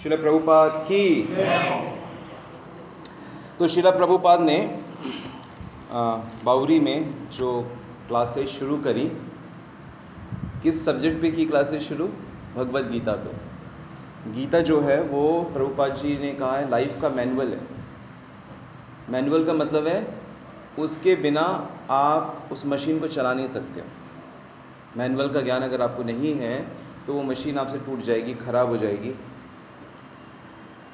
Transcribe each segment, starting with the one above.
श्रील प्रभुपाद की। तो श्रील प्रभुपाद ने बावरी में जो क्लासेस शुरू करी, किस सब्जेक्ट पे की क्लासेस शुरू? भगवद गीता पे। गीता जो है वो प्रभुपाद जी ने कहा है लाइफ का मैनुअल है। मैनुअल का मतलब है उसके बिना आप उस मशीन को चला नहीं सकते। मैनुअल का ज्ञान अगर आपको नहीं है तो वो मशीन आपसे टूट जाएगी, खराब हो जाएगी।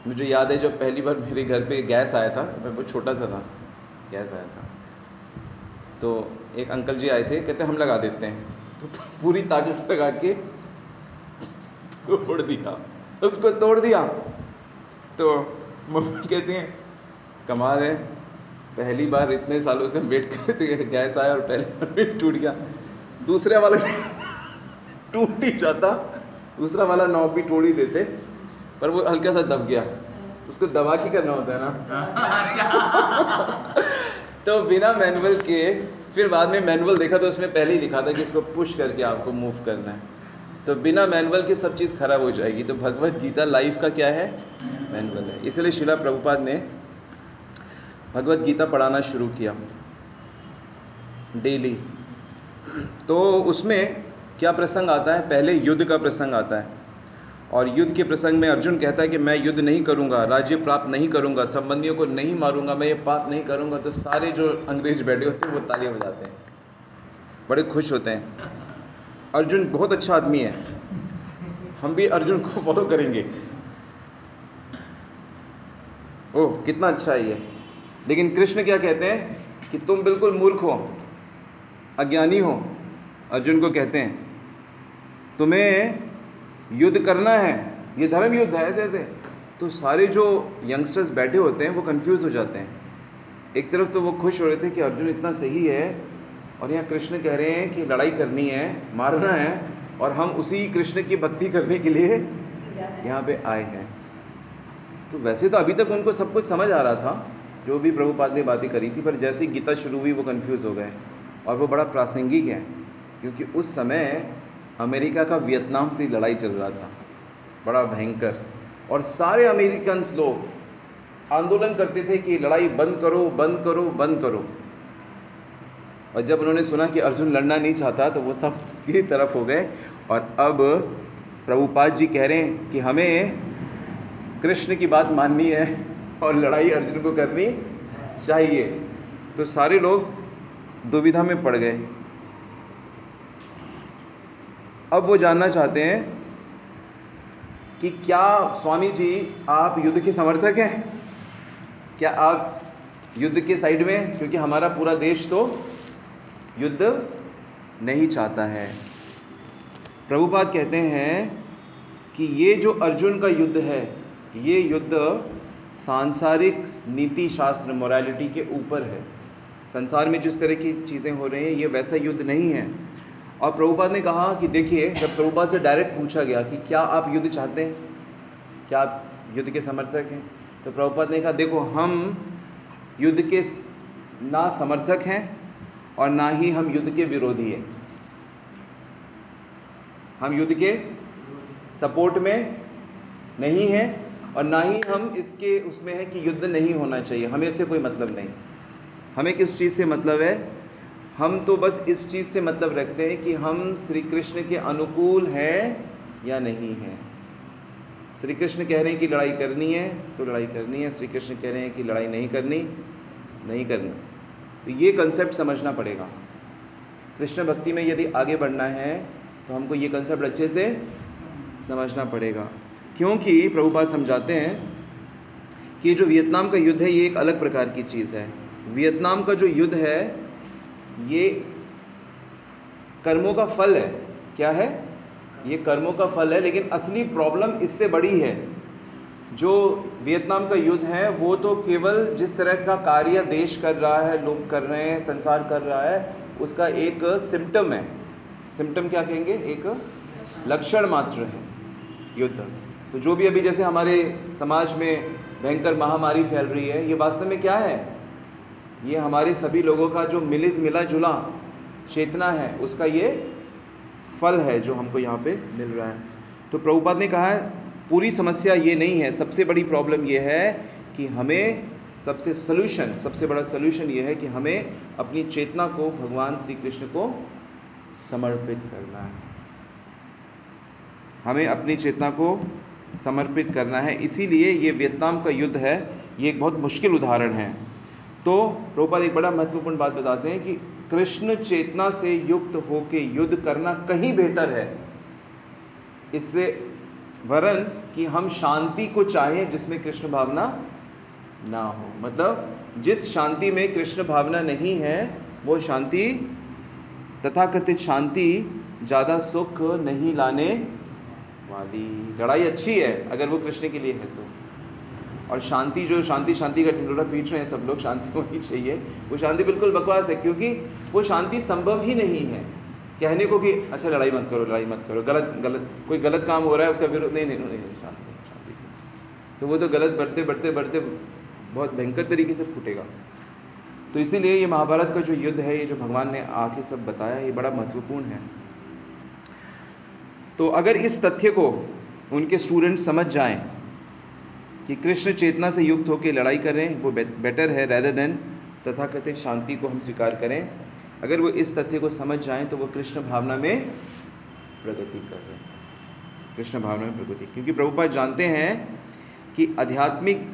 मुझे याद है जब पहली बार मेरे घर पे गैस आया था, मैं बहुत छोटा सा था, गैस आया था, तो एक अंकल जी आए थे, कहते हम लगा देते हैं। तो पूरी ताकत लगा के तोड़ दिया, उसको तोड़ दिया। तो मम्मी कहती हैं कमाल है, पहली बार इतने सालों से हम वेट कर रहे थे, गैस आया और पहली बार में टूट गया। दूसरे वाला टूट ही जाता, दूसरा वाला नॉब भी तोड़ ही देते, पर वो हल्का सा दब गया, तो उसको दबा के करना होता है ना। तो बिना मैनुअल के, फिर बाद में मैनुअल देखा तो उसमें पहले ही लिखा था कि इसको पुश करके आपको मूव करना है। तो बिना मैनुअल के सब चीज़ खराब हो जाएगी। तो भगवद गीता लाइफ का क्या है? मैनुअल है। इसलिए श्रील प्रभुपाद ने भगवद गीता पढ़ाना शुरू किया डेली। तो उसमें क्या प्रसंग आता है? पहले युद्ध का प्रसंग आता है, और युद्ध के प्रसंग में अर्जुन कहता है कि मैं युद्ध नहीं करूंगा, राज्य प्राप्त नहीं करूंगा, संबंधियों को नहीं मारूंगा, मैं ये पाप नहीं करूंगा। तो सारे जो अंग्रेज बैठे होते हैं वो तालियां बजाते हैं, बड़े खुश होते हैं। अर्जुन बहुत अच्छा आदमी है, हम भी अर्जुन को फॉलो करेंगे। ओह कितना अच्छा है ये। लेकिन कृष्ण क्या कहते हैं कि तुम बिल्कुल मूर्ख हो, अज्ञानी हो। अर्जुन को कहते हैं तुम्हें युद्ध करना है, ये धर्म युद्ध है, ऐसे ऐसे। तो सारे जो यंगस्टर्स बैठे होते हैं वो कंफ्यूज हो जाते हैं। एक तरफ तो वो खुश हो रहे थे कि अर्जुन इतना सही है, और यहाँ कृष्ण कह रहे हैं कि लड़ाई करनी है, मारना है, और हम उसी कृष्ण की भक्ति करने के लिए यहाँ पे आए हैं। तो वैसे तो अभी तक उनको सब कुछ समझ आ रहा था जो भी प्रभुपाद ने बातें करी थी, पर जैसे ही गीता शुरू हुई वो कंफ्यूज हो गए। और वो बड़ा प्रासंगिक है क्योंकि उस समय अमेरिका का वियतनाम से लड़ाई चल रहा था, बड़ा भयंकर, और सारे अमेरिकन लोग आंदोलन करते थे कि लड़ाई बंद करो, बंद करो, बंद करो। और जब उन्होंने सुना कि अर्जुन लड़ना नहीं चाहता तो वो सब की तरफ हो गए। और अब प्रभुपाद जी कह रहे हैं कि हमें कृष्ण की बात माननी है और लड़ाई अर्जुन को करनी चाहिए। तो सारे लोग दुविधा में पड़ गए। अब वो जानना चाहते हैं कि क्या स्वामी जी आप युद्ध के समर्थक हैं? क्या आप युद्ध के साइड में? क्योंकि हमारा पूरा देश तो युद्ध नहीं चाहता है। प्रभुपाद कहते हैं कि ये जो अर्जुन का युद्ध है, ये युद्ध सांसारिक नीति शास्त्र मोरालिटी के ऊपर है। संसार में जिस तरह की चीज़ें हो रही हैं ये वैसा युद्ध नहीं है। और प्रभुपाद ने कहा कि देखिए, जब प्रभुपाद से डायरेक्ट पूछा गया कि क्या आप युद्ध चाहते हैं, क्या आप युद्ध के समर्थक हैं, तो प्रभुपाद ने कहा देखो, हम युद्ध के ना समर्थक हैं और ना ही हम युद्ध के विरोधी हैं। हम युद्ध के सपोर्ट में नहीं हैं और ना ही हम इसके उसमें है कि युद्ध नहीं होना चाहिए। हमें इससे कोई मतलब नहीं। हमें किस चीज़ से मतलब है? हम तो बस इस चीज़ से मतलब रखते हैं कि हम श्री कृष्ण के अनुकूल हैं या नहीं हैं। श्री कृष्ण कह रहे हैं कि लड़ाई करनी है तो लड़ाई करनी है, श्री कृष्ण कह रहे हैं कि लड़ाई नहीं करनी, नहीं करनी। तो ये कंसेप्ट समझना पड़ेगा। कृष्ण भक्ति में यदि आगे बढ़ना है तो हमको ये कंसेप्ट अच्छे से समझना पड़ेगा। क्योंकि प्रभुपाद समझाते हैं कि जो वियतनाम का युद्ध है ये एक अलग प्रकार की चीज़ है। वियतनाम का जो युद्ध है ये कर्मों का फल है। क्या है? ये कर्मों का फल है। लेकिन असली प्रॉब्लम इससे बड़ी है। जो वियतनाम का युद्ध है वो तो केवल जिस तरह का कार्य देश कर रहा है, लोग कर रहे हैं, संसार कर रहा है, उसका एक सिम्टम है। सिम्टम क्या कहेंगे? एक लक्षण मात्र है युद्ध। तो जो भी अभी जैसे हमारे समाज में भयंकर महामारी फैल रही है, ये वास्तव में क्या है? ये हमारे सभी लोगों का जो मिला जुला चेतना है, उसका ये फल है जो हमको यहाँ पे मिल रहा है। तो प्रभुपाद ने कहा है पूरी समस्या ये नहीं है। सबसे बड़ी प्रॉब्लम ये है कि हमें सबसे बड़ा सलूशन ये है कि हमें अपनी चेतना को भगवान श्री कृष्ण को समर्पित करना है। हमें अपनी चेतना को समर्पित करना है। इसीलिए ये वियतनाम का युद्ध है, ये एक बहुत मुश्किल उदाहरण है। तो प्रभुपाद एक बड़ा महत्वपूर्ण बात बताते हैं कि कृष्ण चेतना से युक्त होकर युद्ध करना कहीं बेहतर है इससे वरन कि हम शांति को चाहें जिसमें कृष्ण भावना ना हो। मतलब जिस शांति में कृष्ण भावना नहीं है वो शांति, तथाकथित शांति, ज़्यादा सुख नहीं लाने वाली। लड़ाई अच्छी है अगर वो कृष्ण के लिए है तो, और शांति जो शांति का ढिंढोरा पीट रहे हैं सब लोग, शांति होनी चाहिए, वो शांति बिल्कुल बकवास है, क्योंकि वो शांति संभव ही नहीं है। कहने को कि अच्छा लड़ाई मत करो, गलत कोई गलत काम हो रहा है उसका विरोध नहीं, शांति तो वो तो गलत बढ़ते बहुत भयंकर तरीके से फूटेगा। तो इसीलिए ये महाभारत का जो युद्ध है, ये जो भगवान ने आके सब बताया, ये बड़ा महत्वपूर्ण है। तो अगर इस तथ्य को उनके स्टूडेंट समझ जाएं कि कृष्ण चेतना से युक्त होकर लड़ाई करें वो बेटर है रेदर देन तथाकथित शांति को हम स्वीकार करें, अगर वो इस तथ्य को समझ जाएं तो वो कृष्ण भावना में प्रगति कर रहे हैं, कृष्ण भावना में प्रगति। क्योंकि प्रभुपाद जानते हैं कि आध्यात्मिक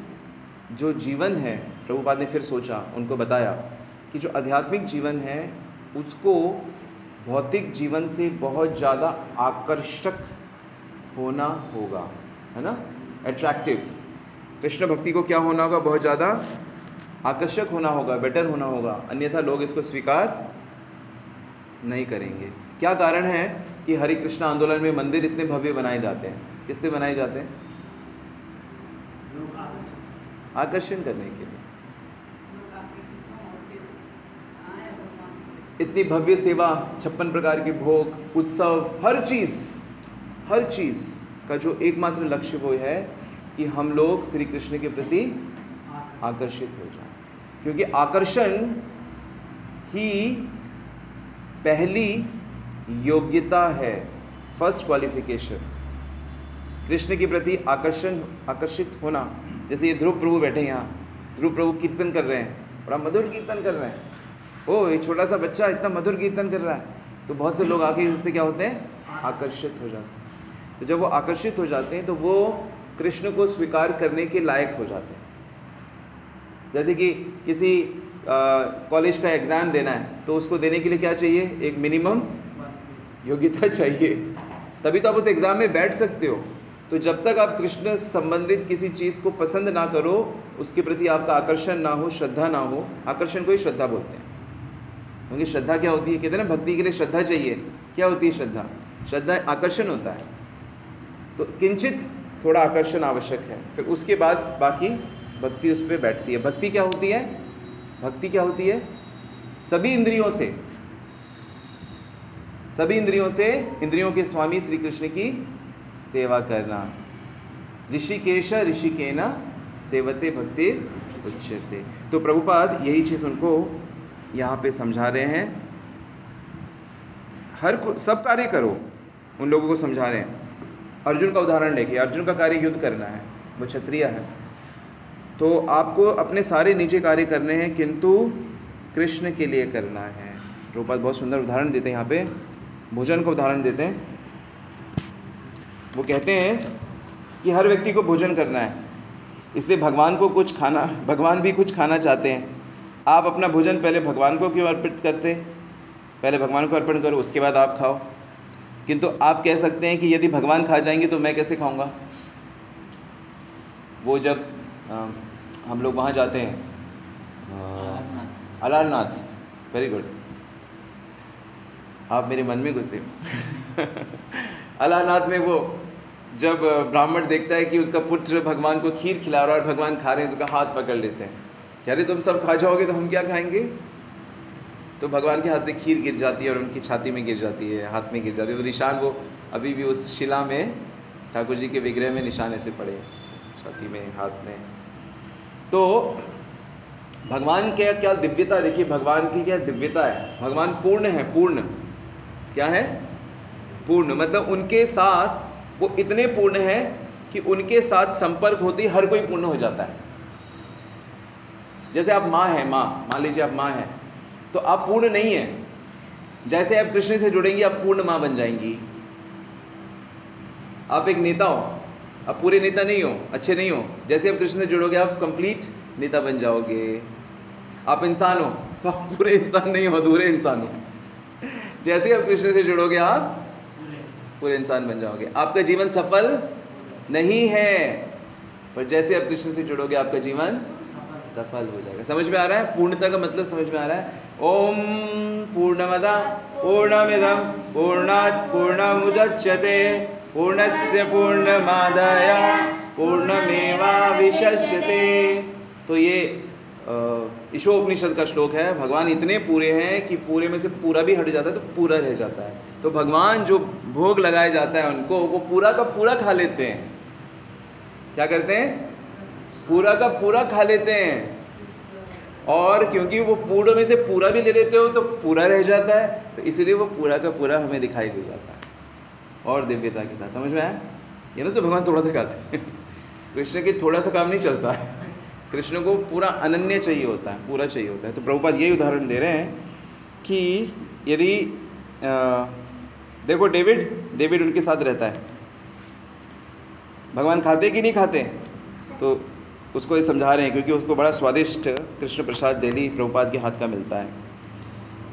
जो जीवन है, प्रभुपाद ने फिर सोचा, उनको बताया कि जो आध्यात्मिक जीवन है उसको भौतिक जीवन से बहुत ज़्यादा आकर्षक होना होगा, है ना, अट्रैक्टिव। कृष्ण भक्ति को क्या होना होगा, बहुत ज़्यादा आकर्षक होना होगा, बेटर होना होगा, अन्यथा लोग इसको स्वीकार नहीं करेंगे। क्या कारण है कि हरे कृष्ण आंदोलन में मंदिर इतने भव्य बनाए जाते हैं? किससे बनाए जाते हैं? आकर्षण करने के लिए। इतनी भव्य सेवा, 56 प्रकार के भोग, उत्सव, हर चीज का जो एकमात्र लक्ष्य वो है कि हम लोग श्री कृष्ण के प्रति आकर्षित हो जाएं, क्योंकि आकर्षण ही पहली योग्यता है, फर्स्ट क्वालिफिकेशन कृष्ण के प्रति आकर्षित होना। जैसे ये ध्रुव प्रभु बैठे यहाँ, ध्रुव प्रभु कीर्तन कर रहे हैं, बड़ा मधुर कीर्तन कर रहे हैं, ओ एक छोटा सा बच्चा इतना मधुर कीर्तन कर रहा है, तो बहुत से लोग आके उससे क्या होते हैं, आकर्षित हो जाते हैं। तो जब वो आकर्षित हो जाते हैं तो वो कृष्ण को स्वीकार करने के लायक हो जाते हैं। जैसे कि किसी कॉलेज का एग्जाम देना है तो उसको देने के लिए क्या चाहिए, एक मिनिमम योग्यता चाहिए, तभी तो आप उस एग्जाम में बैठ सकते हो। तो जब तक आप कृष्ण संबंधित किसी चीज को पसंद ना करो, उसके प्रति आपका आकर्षण ना हो, श्रद्धा ना हो, आकर्षण को ही श्रद्धा बोलते हैं। क्योंकि श्रद्धा क्या होती है, कहते हैं ना भक्ति के लिए श्रद्धा चाहिए। क्या होती है श्रद्धा? श्रद्धा आकर्षण होता है, तो किंचित थोड़ा आकर्षण आवश्यक है, फिर उसके बाद बाकी भक्ति उस पर बैठती है। भक्ति क्या होती है? भक्ति क्या होती है? सभी इंद्रियों के स्वामी श्री कृष्ण की सेवा करना। ऋषिकेश ऋषिकेन सेवते भक्ति उच्यते। तो प्रभुपाद यही चीज उनको यहाँ पे समझा रहे हैं। सब कार्य करो, उन लोगों को समझा रहे हैं। अर्जुन का उदाहरण लेके, अर्जुन का कार्य युद्ध करना है, वो क्षत्रिय है, तो आपको अपने सारे नीचे कार्य करने हैं किंतु कृष्ण के लिए करना है। प्रभुपाद बहुत सुंदर उदाहरण देते हैं यहाँ पे, भोजन का उदाहरण देते हैं। वो कहते हैं कि हर व्यक्ति को भोजन करना है, इसलिए भगवान भी कुछ खाना चाहते हैं। आप अपना भोजन पहले भगवान को क्यों अर्पित करते? पहले भगवान को अर्पण करो, उसके बाद आप खाओ। किंतु आप कह सकते हैं कि यदि भगवान खा जाएंगे तो मैं कैसे खाऊंगा? वो जब हम लोग वहाँ जाते हैं अलारनाथ, वेरी गुड, आप मेरे मन में घुसे अलारनाथ में वो जब ब्राह्मण देखता है कि उसका पुत्र भगवान को खीर खिला रहा है और भगवान खा रहे हैं, तो उसका हाथ पकड़ लेते हैं, कह रहे तुम सब खा जाओगे तो हम क्या खाएंगे? तो भगवान के हाथ से खीर गिर जाती है और उनकी छाती में गिर जाती है, हाथ में गिर जाती है। तो निशान वो अभी भी उस शिला में, ठाकुर जी के विग्रह में निशान ऐसे पड़े, छाती में, हाथ में। तो भगवान क्या क्या दिव्यता, देखिए भगवान की क्या दिव्यता है। भगवान पूर्ण है, पूर्ण क्या है? पूर्ण, मतलब उनके साथ वो इतने पूर्ण है कि उनके साथ संपर्क होते ही हर कोई पूर्ण हो जाता है। जैसे आप माँ हैं, मान लीजिए आप माँ हैं, तो आप पूर्ण नहीं है। जैसे आप कृष्ण से जुड़ेंगी आप पूर्ण माँ बन जाएंगी। आप एक नेता हो, आप पूरे नेता नहीं हो, अच्छे नहीं हो, जैसे आप कृष्ण से जुड़ोगे आप कंप्लीट नेता बन जाओगे। आप इंसान हो तो आप पूरे इंसान नहीं हो, अधूरे इंसान हो। जैसे आप कृष्ण से जुड़ोगे आप पूरे इंसान बन जाओगे। आपका जीवन सफल नहीं है, पर जैसे आप कृष्ण से जुड़ोगे आपका जीवन सफल हो जाएगा। समझ में आ रहा है? पूर्णता का मतलब समझ में आ रहा है? ओम पूर्णमदा पूर्णमिदं पूर्णात् पूर्णमुदच्यते पूर्णस्य पूर्णमादाय पूर्णमेवावशिष्यते। तो ये ईशोपनिषद का श्लोक है। भगवान इतने पूरे हैं कि पूरे में से पूरा भी हट जाता है तो पूरा रह जाता है। तो भगवान जो भोग लगाया जाता है उनको, वो पूरा का पूरा खा लेते हैं। क्या करते हैं? पूरा का पूरा खा लेते हैं। और क्योंकि वो पूर्ण में से पूरा भी ले लेते हो तो पूरा रह जाता है, तो इसलिए वो पूरा का पूरा हमें दिखाई दे जाता है और दिव्यता के साथ। समझ में आया? ये ना से भगवान थोड़ा दिखाते हैं। कृष्ण के थोड़ा सा काम नहीं चलता है, कृष्ण को पूरा अनन्य चाहिए होता है, पूरा चाहिए होता है। तो प्रभुपाद यही उदाहरण दे रहे हैं कि यदि देखो डेविड उनके साथ रहता है, भगवान खाते कि नहीं खाते, तो उसको ये समझा रहे हैं क्योंकि उसको बड़ा स्वादिष्ट कृष्ण प्रसाद डेली प्रभुपाद के हाथ का मिलता है।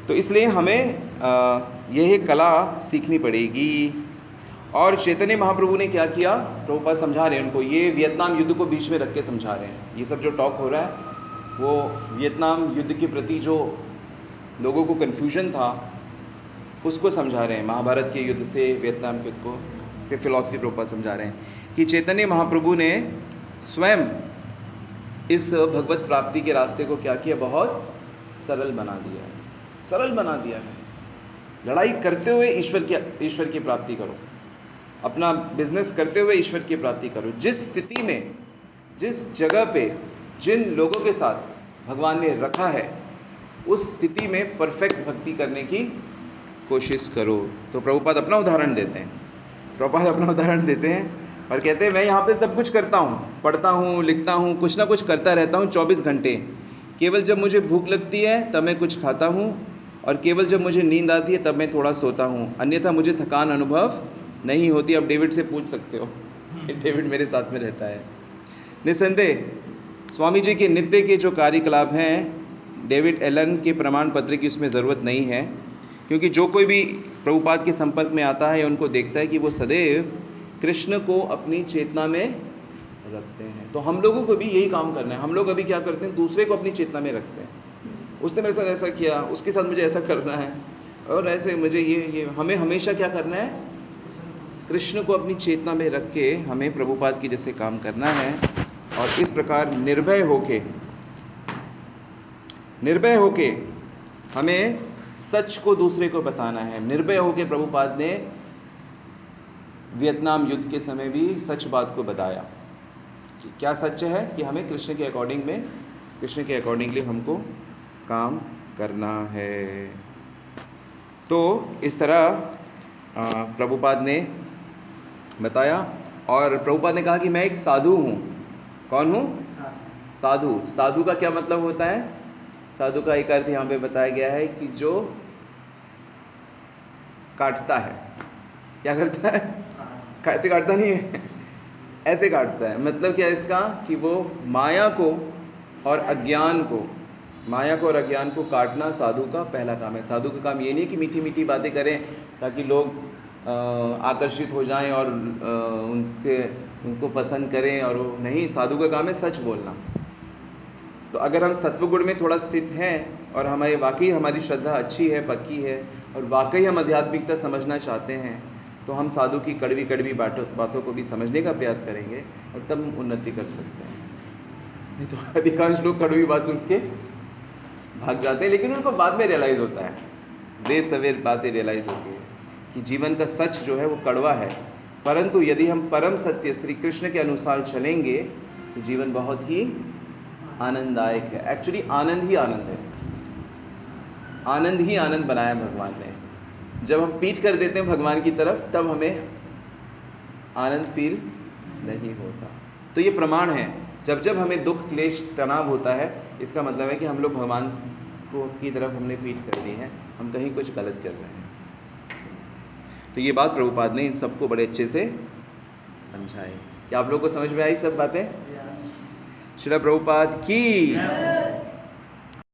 तो इसलिए हमें यह कला सीखनी पड़ेगी। और चैतन्य महाप्रभु ने क्या किया, प्रभुपाद समझा रहे हैं उनको, ये वियतनाम युद्ध को बीच में रख के समझा रहे हैं। ये सब जो टॉक हो रहा है वो वियतनाम युद्ध के प्रति जो लोगों को कन्फ्यूजन था उसको समझा रहे हैं। महाभारत के युद्ध से वियतनाम के युद्ध को से फिलॉसफी प्रभुपाद समझा रहे हैं कि चैतन्य महाप्रभु ने स्वयं इस भगवत प्राप्ति के रास्ते को क्या किया, बहुत सरल बना दिया है। सरल बना दिया है। लड़ाई करते हुए ईश्वर की प्राप्ति करो, अपना बिजनेस करते हुए ईश्वर की प्राप्ति करो। जिस स्थिति में, जिस जगह पे, जिन लोगों के साथ भगवान ने रखा है उस स्थिति में परफेक्ट भक्ति करने की कोशिश करो। तो प्रभुपाद अपना उदाहरण देते हैं और कहते हैं मैं यहाँ पे सब कुछ करता हूँ, पढ़ता हूँ, लिखता हूँ, कुछ ना कुछ करता रहता हूँ 24 घंटे। केवल जब मुझे भूख लगती है तब मैं कुछ खाता हूँ और केवल जब मुझे नींद आती है तब मैं थोड़ा सोता हूँ, अन्यथा मुझे थकान अनुभव नहीं होती। अब डेविड से पूछ सकते हो, डेविड मेरे साथ में रहता है। निसंदेह स्वामी जी के नित्य के जो कार्यकलाप हैं डेविड एलन के प्रमाण पत्र की उसमें ज़रूरत नहीं है, क्योंकि जो कोई भी प्रभुपाद के संपर्क में आता है उनको देखता है कि वो सदैव कृष्ण को अपनी चेतना में रखते हैं। तो हम लोगों को भी यही काम करना है। हम लोग अभी क्या करते हैं, दूसरे को अपनी चेतना में रखते हैं। उसने मेरे साथ ऐसा किया, उसके साथ मुझे ऐसा करना है, और ऐसे मुझे ये हमें हमेशा क्या करना है, कृष्ण को अपनी चेतना में रख के हमें प्रभुपाद की जैसे काम करना है। और इस प्रकार निर्भय होके हमें सच को दूसरे को बताना है। निर्भय होके प्रभुपाद ने वियतनाम युद्ध के समय भी सच बात को बताया कि क्या सच है, कि हमें कृष्ण के अकॉर्डिंगली हमको काम करना है। तो इस तरह प्रभुपाद ने बताया। और प्रभुपाद ने कहा कि मैं एक साधु हूँ। कौन हूँ? साधु। साधु का क्या मतलब होता है? साधु का एक अर्थ यहाँ पे बताया गया है कि जो काटता है। क्या करता है? ऐसे काटता नहीं है, ऐसे काटता है। मतलब क्या इसका, कि वो माया को और अज्ञान को काटना साधु का पहला काम है। साधु का काम ये नहीं कि मीठी मीठी बातें करें ताकि लोग आकर्षित हो जाएं और उनको पसंद करें, और नहीं, साधु का काम है सच बोलना। तो अगर हम सत्वगुण में थोड़ा स्थित हैं और वाकई हमारी श्रद्धा अच्छी है, पक्की है, और वाकई हम आध्यात्मिकता समझना चाहते हैं, तो हम साधु की कड़वी कड़वी बातों को भी समझने का प्रयास करेंगे और तब उन्नति कर सकते हैं। नहीं तो अधिकांश लोग कड़वी बात सुन के भाग जाते हैं, लेकिन उनको बाद में रियलाइज होता है, देर सवेर बातें रियलाइज होती है कि जीवन का सच जो है वो कड़वा है। परंतु यदि हम परम सत्य श्री कृष्ण के अनुसार चलेंगे तो जीवन बहुत ही आनंददायक है। एक्चुअली आनंद ही आनंद है, आनंद ही आनंद बनाया भगवान ने। जब हम पीठ कर देते हैं भगवान की तरफ तब हमें आनंद फील नहीं होता। तो ये प्रमाण है, जब जब हमें दुख क्लेश तनाव होता है, इसका मतलब है कि हम लोग भगवान को की तरफ हमने पीठ कर दी है, हम कहीं कुछ गलत कर रहे हैं। तो ये बात प्रभुपाद ने इन सबको बड़े अच्छे से समझाई। क्या आप लोगों को समझ में आई सब बातें? श्रील प्रभुपाद की